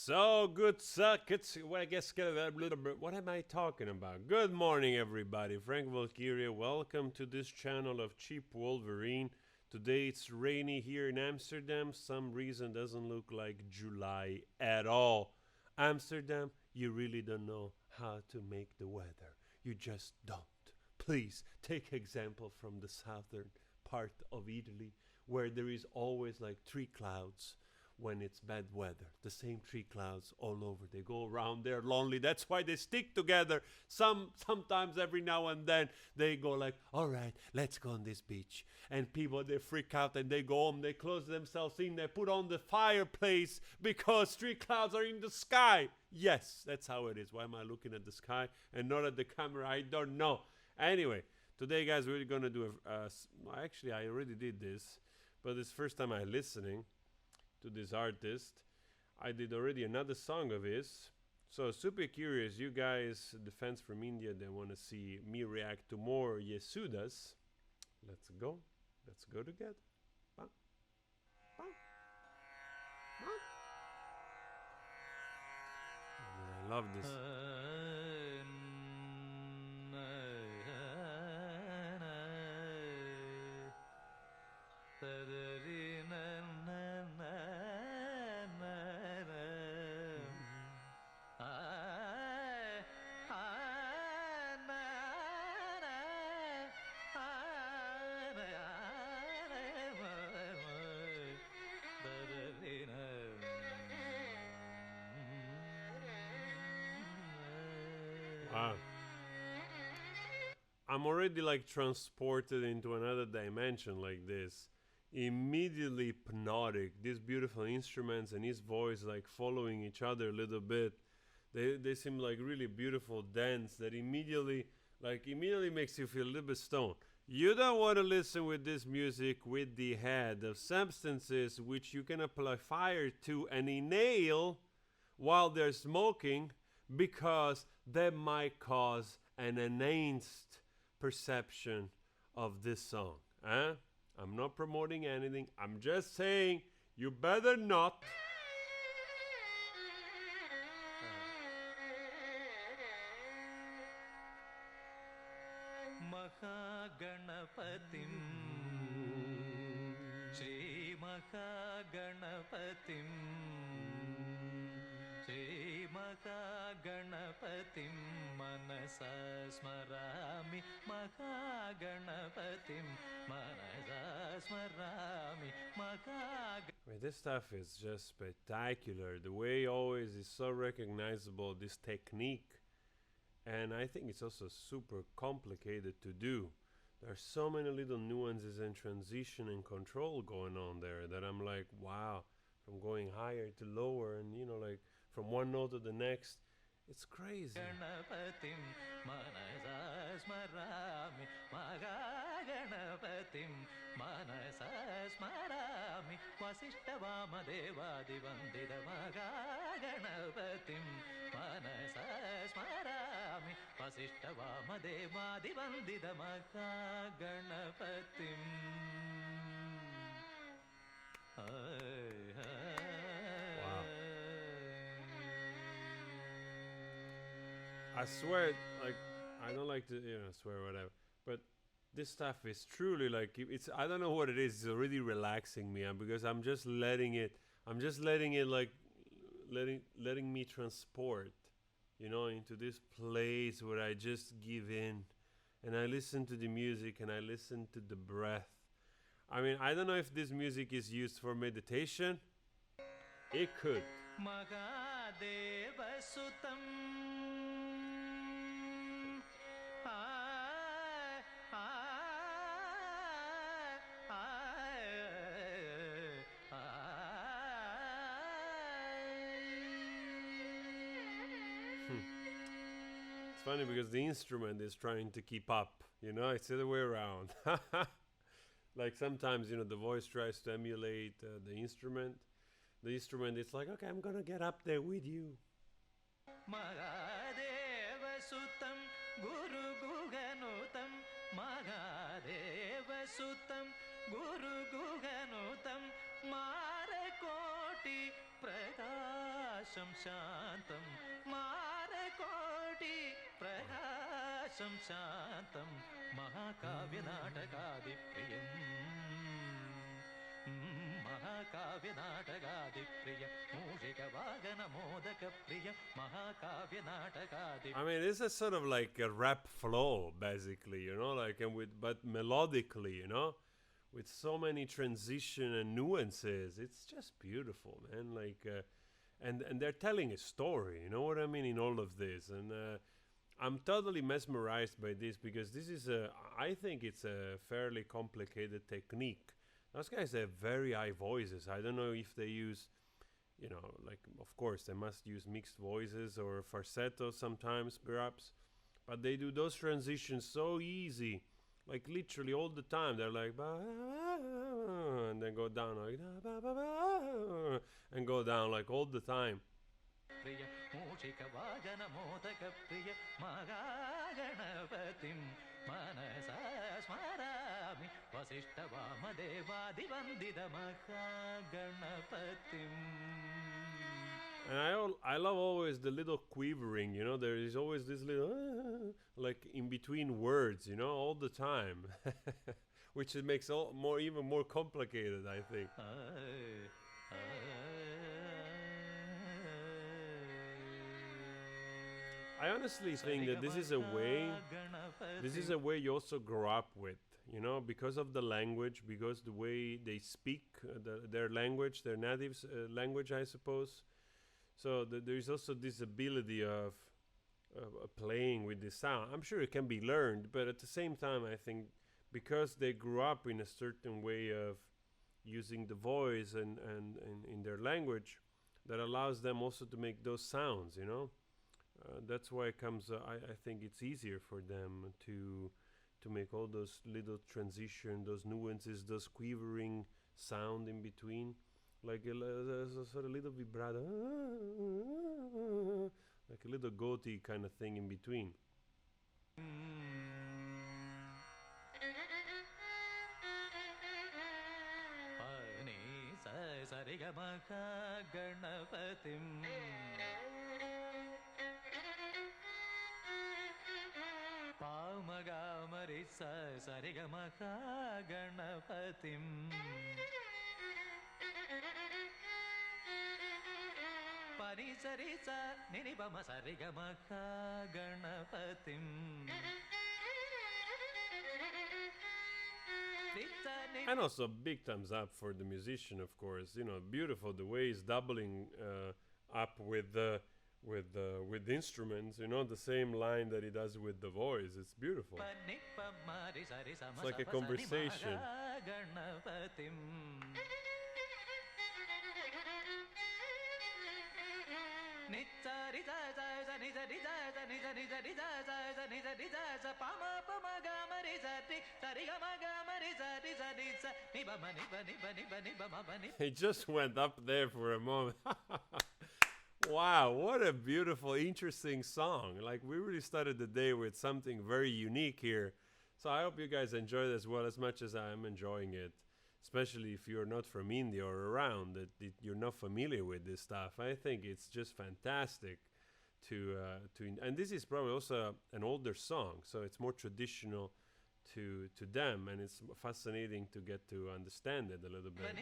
So good suck. Well, I guess a little bit. What am I talking about? Good morning, everybody. Frank Valkyria. Welcome to this channel of Cheap Wolverine. Today it's rainy here in Amsterdam. Some reason doesn't look like July at all. Amsterdam, you really don't know how to make the weather. You just don't. Please take example from the southern part of Italy, where there is always like 3 clouds when it's bad weather. The same 3 clouds all over. They go around there lonely. That's why they stick together. Sometimes every now and then they go like, all right, let's go on this beach. And people, they freak out and they go home. They close themselves in. They put on the fireplace because 3 clouds are in the sky. Yes, that's how it is. Why am I looking at the sky and not at the camera? I don't know. Anyway, today, guys, we're going to do actually, I already did this, but it's first time I'm listening to this artist. I did already another song of his. So super curious, you guys, the fans from India, they want to see me react to more Yesudas. Let's go. Let's go together. Bam. Bam. Bam. I love this. Wow. I'm already like transported into another dimension like this. Immediately hypnotic. These beautiful instruments and his voice like following each other a little bit. They seem like really beautiful dance that immediately makes you feel a little bit stoned. You don't want to listen with this music with the head of substances which you can apply fire to and inhale while they're smoking, because that might cause an enhanced perception of this song. I'm not promoting anything. I'm just saying you better not. Maha Ganapathim Shri Maha Ganapathim Shri Maha Ganapathim Manasa Smarami Maha Ganapathim Manasa Smarami Maha. This stuff is just spectacular. The way always is so recognizable, this technique. And I think it's also super complicated to do. There are so many little nuances and transition and control going on there that I'm like, wow, from going higher to lower and, you know, like from one note to the next. It's crazy. Ganapathim Manasa Smarami Maha Ganapathim Manasa Smarami Vasishta Vamadeva Divandida Maha Ganapathim Manasa Smarami Vasishta Vamadeva Divandida Maha Ganapathim. Wow. I swear, like, I don't like to, swear whatever, but this stuff is truly like, I don't know what it is. It's already relaxing me, because I'm just letting it like, letting me transport, into this place where I just give in and I listen to the music and I listen to the breath. I mean, I don't know if this music is used for meditation. It could. Mahadeva Sutam. It's funny because the instrument is trying to keep up, it's the other way around. Like sometimes, the voice tries to emulate the instrument. The instrument is like, okay, I'm gonna get up there with you. Mahadeva Sutam Guru Guganutam Mahadeva Sutam Guru Guganutam Marakoti Prakasham प्रकाशं शान्तं मारकोटि प्रकाशं शान्तं महाकाव्यनाटकादिप्रियम् महाकाव्यनाटकादिप्रिय मूषिकवागनमोदकप्रिय महाकाव्यनाटकादिप्रिय I mean, this is sort of like a rap flow, basically, you know, like and with but melodically, you know, with so many transition and nuances. It's just beautiful, man. Like, and they're telling a story. You know what I mean in all of this, and I'm totally mesmerized by this because this is a. I think it's a fairly complicated technique. Those guys have very high voices. I don't know if they use, you know, like of course they must use mixed voices or falsetto sometimes, perhaps, but they do those transitions so easy, like literally all the time. They're like, and then go down like, and go down like all the time. प्रिय मूषिकवागनमोदकप्रिय महागणपतिं मनसा स्मरामि वसिष्ठवामदेवादिवन्दितमहागणपतिम्. And I love always the little quivering, you know, there is always this little, like in between words, you know, all the time, which it makes all more, even more complicated, I think. I honestly think that this is a way you also grow up with, you know, because of the language, because the way they speak their language, their native language, I suppose. So there is also this ability of playing with the sound. I'm sure it can be learned, but at the same time, I think because they grew up in a certain way of using the voice and in their language, that allows them also to make those sounds, you know. That's why it comes. I think it's easier for them to make all those little transition, those nuances, those quivering sound in between, like a sort of little vibrato, like a little goatee kind of thing in between. पामगामरि सरिगमहागणपतिम् परिसरि स निनिपम सरिगमहागणपतिम्. And also big thumbs up for the musician, of course. You know, beautiful the way he's doubling up with the instruments. You know, the same line that he does with the voice. It's beautiful. It's like a conversation. He just went up there for a moment. Wow, what a beautiful, interesting song. Like, we really started the day with something very unique here. So I hope you guys enjoyed it as well as much as I am enjoying it. Especially if you're not from India or around, that you're not familiar with this stuff. I think it's just fantastic and this is probably also an older song, so it's more traditional to them, and it's fascinating to get to understand it a little bit.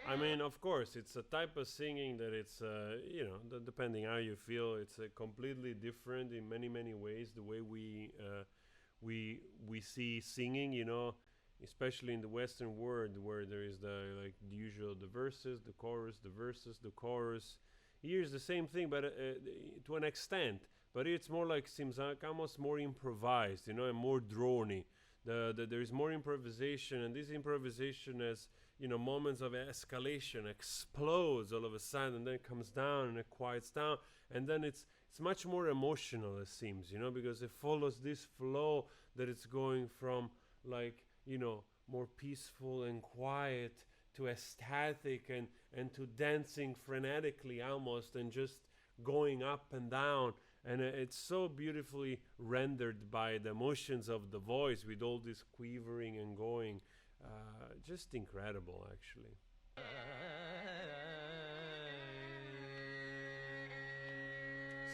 I mean, of course, it's a type of singing that it's, you know, depending how you feel, it's completely different in many, many ways. The way we see singing, you know, especially in the Western world, where there is the usual the verses, the chorus, the verses, the chorus. Here's the same thing, but to an extent. But it's more like, seems like almost more improvised, you know, and more drony. There is more improvisation, and this improvisation has, you know, moments of escalation, explodes all of a sudden, and then it comes down and it quiets down, and then it's it's much more emotional, it seems, because it follows this flow that it's going from, like, more peaceful and quiet to ecstatic and to dancing frenetically almost, and just going up and down. And it's so beautifully rendered by the emotions of the voice, with all this quivering and going. Just incredible, actually.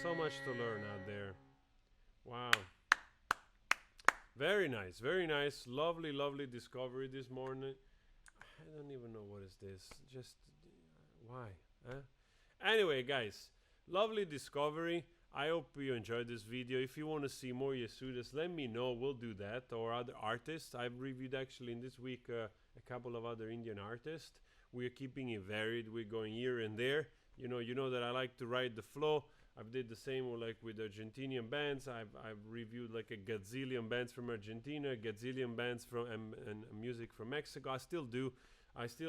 So much to learn out there. Wow. Very nice, very nice. Lovely, lovely discovery this morning. I don't even know what is this. Just why? Huh? Anyway, guys, lovely discovery. I hope you enjoyed this video. If you want to see more Yesudas, let me know. We'll do that. Or other artists. I've reviewed actually in this week a couple of other Indian artists. We're keeping it varied. We're going here and there. You know that I like to ride the flow. I've did the same with Argentinian bands. I've reviewed like a gazillion bands from Argentina, a gazillion bands from and music from Mexico. I still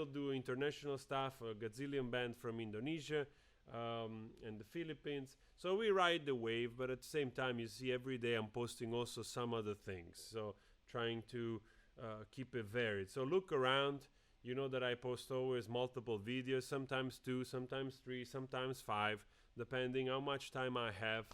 do international stuff. A gazillion band from Indonesia and the Philippines. So we ride the wave, but at the same time, you see every day I'm posting also some other things. So trying to keep it varied. So look around. You know that I post always multiple videos, sometimes 2, sometimes 3, sometimes 5, depending how much time I have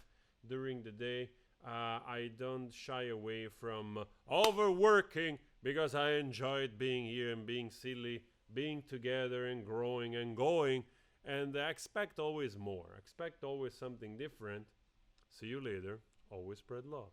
during the day. I don't shy away from overworking, because I enjoyed being here and being silly, being together and growing and going. And expect always more. Expect always something different. See you later. Always spread love.